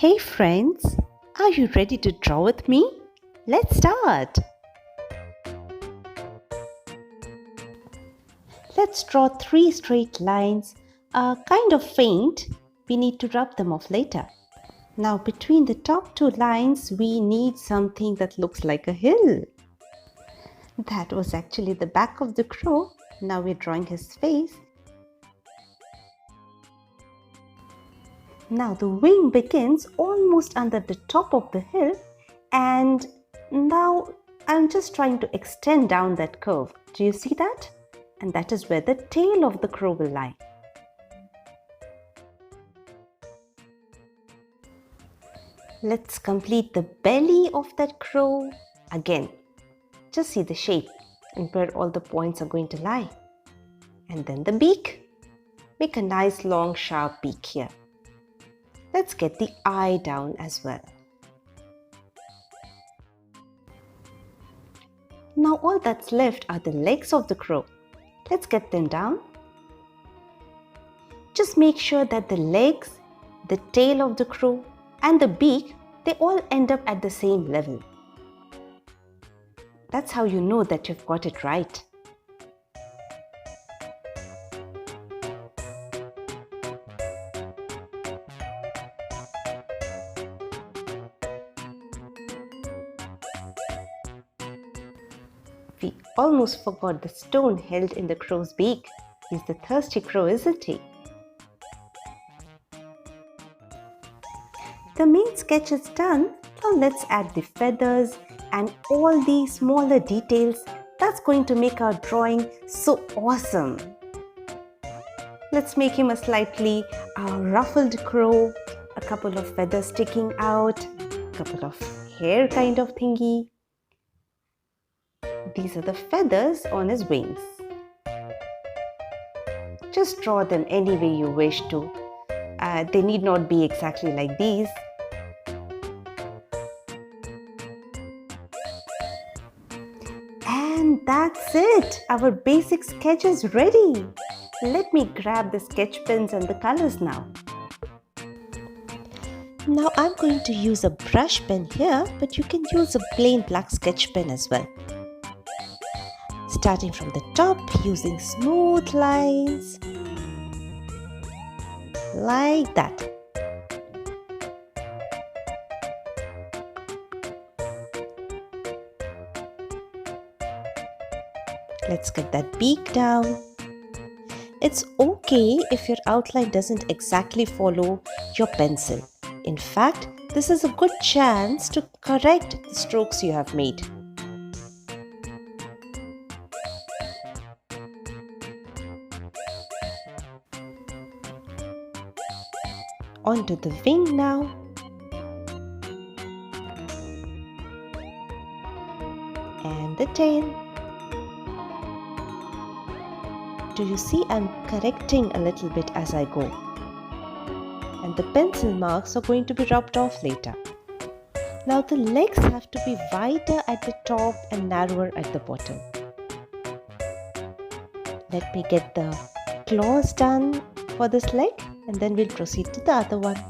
Hey friends, are you ready to draw with me? Let's start. Let's draw 3 straight lines, kind of faint. We need to rub them off later. Now between the top 2 lines, we need something that looks like a hill. That was actually the back of the crow. Now we're drawing his face. Now the wing begins almost under the top of the hill, and now I'm just trying to extend down that curve. Do you see that? And that is where the tail of the crow will lie. Let's complete the belly of that crow. Again, just see the shape and where all the points are going to lie. And then the beak. Make a nice long sharp beak here. Let's get the eye down as well. Now all that's left are the legs of the crow. Let's get them down. Just make sure that the legs, the tail of the crow and the beak, they all end up at the same level. That's how you know that you've got it right. We almost forgot the stone held in the crow's beak. He's the thirsty crow, isn't he? The main sketch is done. Now let's add the feathers and all the smaller details. That's going to make our drawing so awesome. Let's make him a slightly ruffled crow, a couple of feathers sticking out, a couple of hair kind of thingy. These are the feathers on his wings. Just draw them any way you wish to. They need not be exactly like these. And that's it. Our basic sketch is ready. Let me grab the sketch pens and the colors now. Now I'm going to use a brush pen here, but you can use a plain black sketch pen as well. Starting from the top, using smooth lines, like that. Let's get that beak down. It's okay if your outline doesn't exactly follow your pencil. In fact, this is a good chance to correct the strokes you have made. Onto the wing now. And the tail. Do you see I'm correcting a little bit as I go? And the pencil marks are going to be rubbed off later. Now the legs have to be wider at the top and narrower at the bottom. Let me get the claws done for this leg, and then we'll proceed to the other one.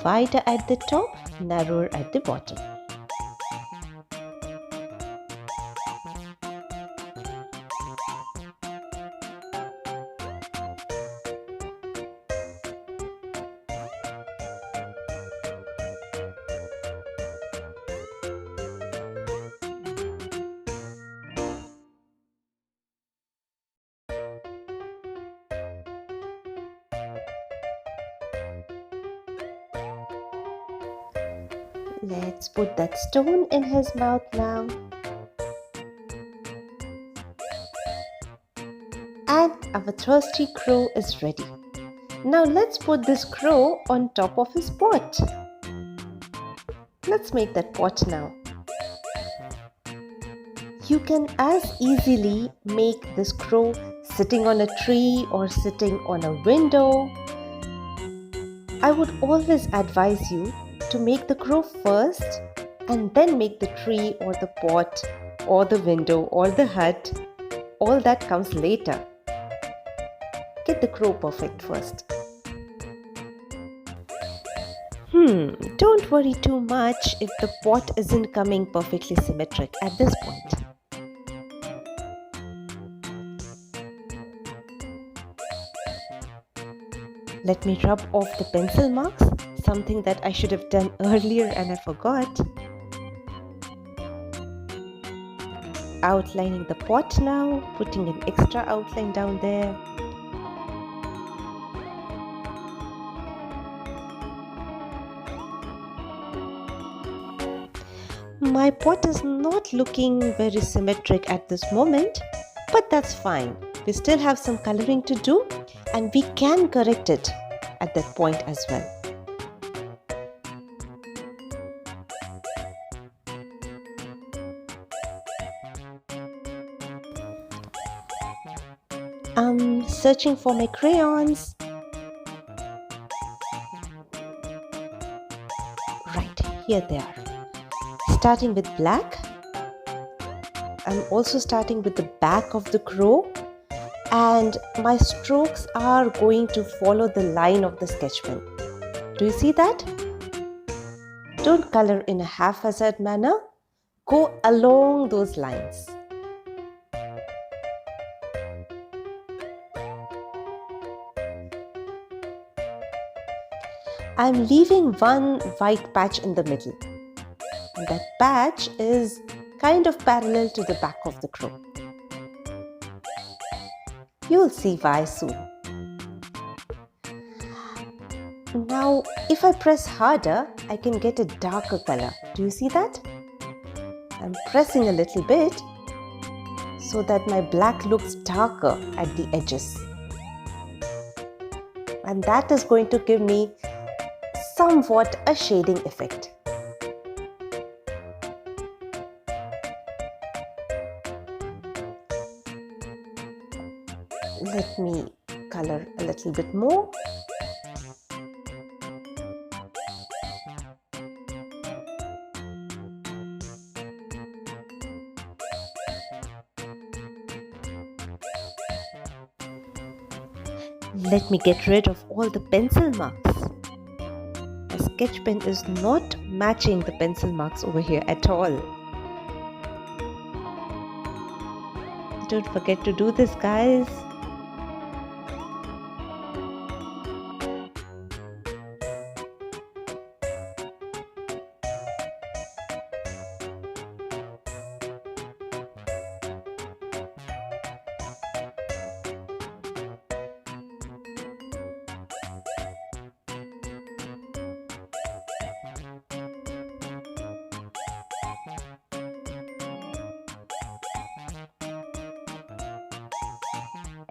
Wider at the top, narrower at the bottom. Let's put that stone in his mouth now. And our thirsty crow is ready. Now let's put this crow on top of his pot. Let's make that pot now. You can as easily make this crow sitting on a tree or sitting on a window. I would always advise you to make the crow first and then make the tree or the pot or the window or the hut. all that comes later. Get the crow perfect first. Don't worry too much if the pot isn't coming perfectly symmetric at this point. Let me rub off the pencil marks, something that I should have done earlier and I forgot. Outlining the pot now, putting an extra outline down there. My pot is not looking very symmetric at this moment, but that's fine. We still have some coloring to do and we can correct it at that point as well. I'm searching for my crayons. Right, here they are. Starting with black. I'm also starting with the back of the crow, and my strokes are going to follow the line of the sketch pen. Do you see that? Don't color in a haphazard manner. Go along those lines. I'm leaving one white patch in the middle. And that patch is kind of parallel to the back of the crow. You'll see why soon. Now, if I press harder, I can get a darker color. Do you see that? I'm pressing a little bit so that my black looks darker at the edges. And that is going to give me somewhat a shading effect. Let me color a little bit more. Let me get rid of all the pencil marks. The sketch pen is not matching the pencil marks over here at all. Don't forget to do this, guys.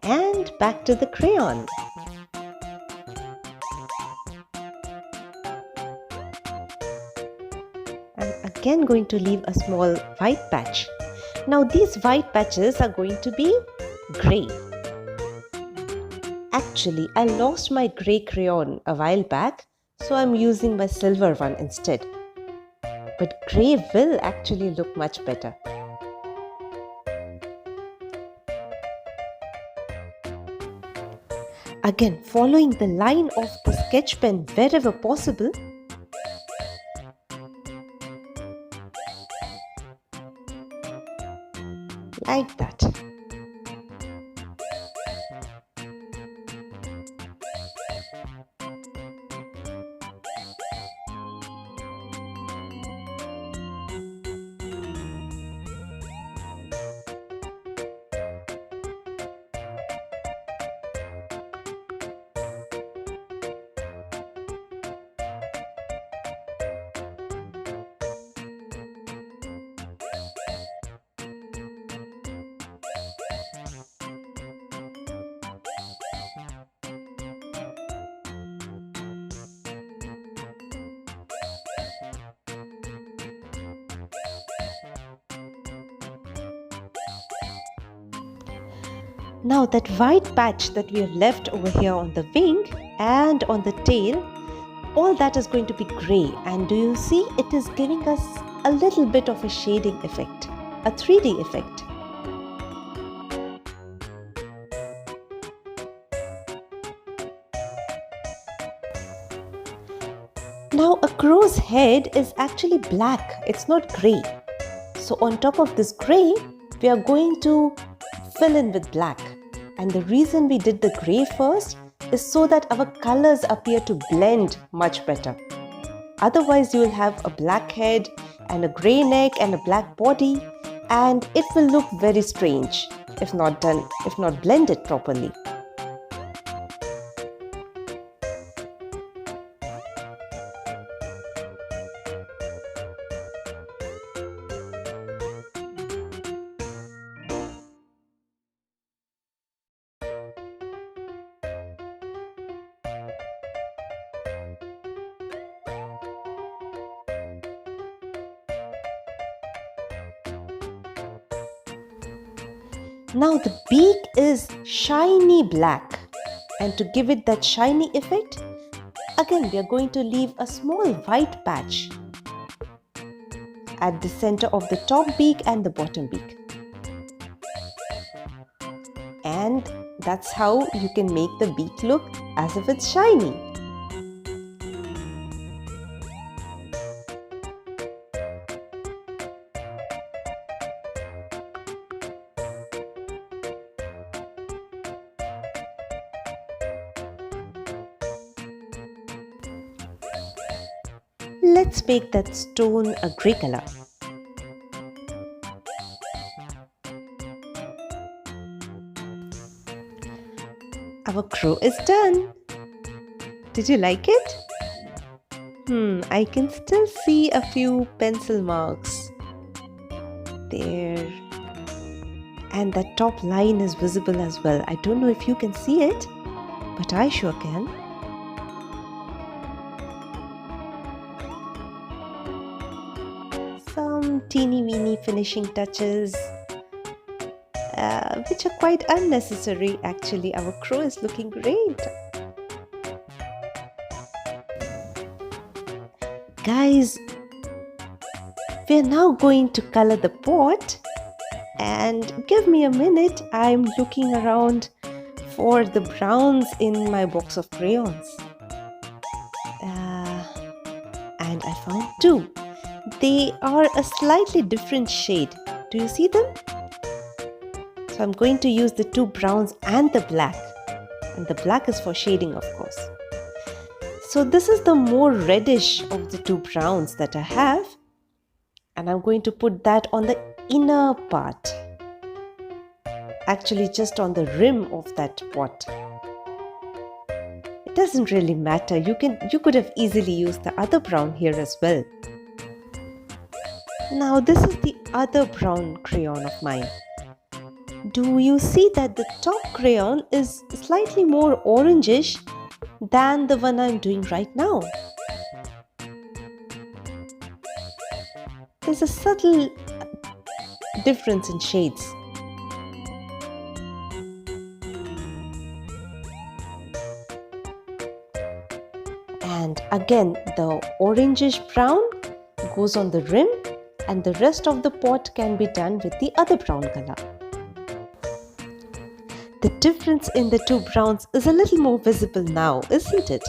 And back to the crayon. I'm again going to leave a small white patch. Now these white patches are going to be grey. Actually, I lost my grey crayon a while back, so I'm using my silver one instead. But grey will actually look much better. Again, following the line of the sketch pen wherever possible. Like that. Now that white patch that we have left over here on the wing and on the tail, all that is going to be grey, and do you see it is giving us a little bit of a shading effect, a 3D effect. crow's head is actually black, it's not grey. So on top of this grey, we are going to fill in with black. And the reason we did the grey first is so that our colors appear to blend much better. Otherwise, you will have a black head and a grey neck and a black body, and it will look very strange if not blended properly. Now the beak is shiny black, and to give it that shiny effect, again we are going to leave a small white patch at the center of the top beak and the bottom beak. And that's how you can make the beak look as if it's shiny. Let's make that stone a grey color. Our crow is done. Did you like it? I can still see a few pencil marks there. And that top line is visible as well. I don't know if you can see it, but I sure can. Some teeny weeny finishing touches, which are quite unnecessary actually. Our crow is looking great. Guys, we are now going to color the pot, and give me a minute. I'm looking around for the browns in my box of crayons, and I found two. They are a slightly different shade. Do you see them? So I'm going to use the two browns and the black. And the black is for shading, of course. So this is the more reddish of the two browns that I have. And I'm going to put that on the inner part. Actually, just on the rim of that pot. It doesn't really matter. You could have easily used the other brown here as well. Now this is the other brown crayon of mine. Do you see that the top crayon is slightly more orangish than the one I'm doing right now? There's a subtle difference in shades. And again, the orangish brown goes on the rim, and the rest of the pot can be done with the other brown color. The difference in the two browns is a little more visible now, isn't it?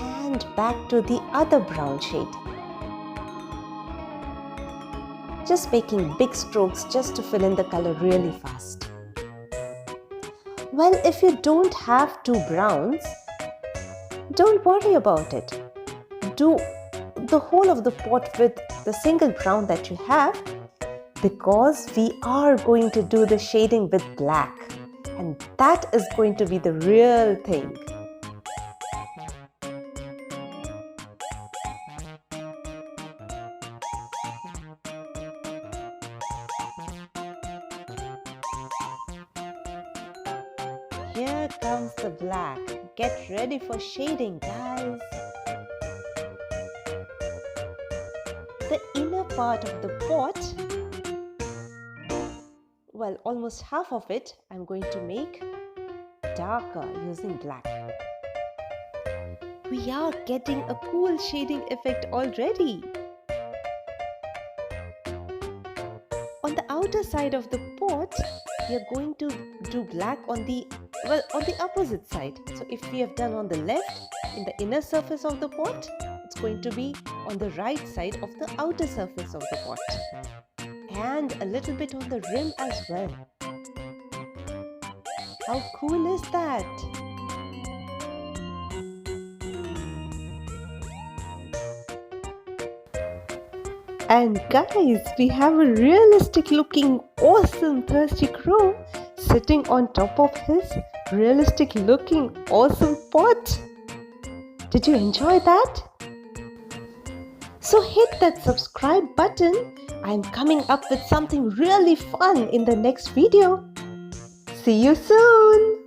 And back to the other brown shade. Just making big strokes just to fill in the color really fast. Well, if you don't have two browns, don't worry about it. Do the whole of the pot with the single brown that you have, because we are going to do the shading with black, and that is going to be the real thing. Here comes the black. Get ready for shading, guys. The inner part of the pot, well, almost half of it, I'm going to make darker using black. We are getting a cool shading effect already. On the outer side of the pot, we are going to do black on the opposite side. So if we have done on the left, in the inner surface of the pot, it's going to be on the right side of the outer surface of the pot. And a little bit on the rim as well. How cool is that? And guys, we have a realistic looking awesome thirsty crow sitting on top of his realistic looking awesome pot. Did you enjoy that? So hit that subscribe button. I'm coming up with something really fun in the next video. See you soon.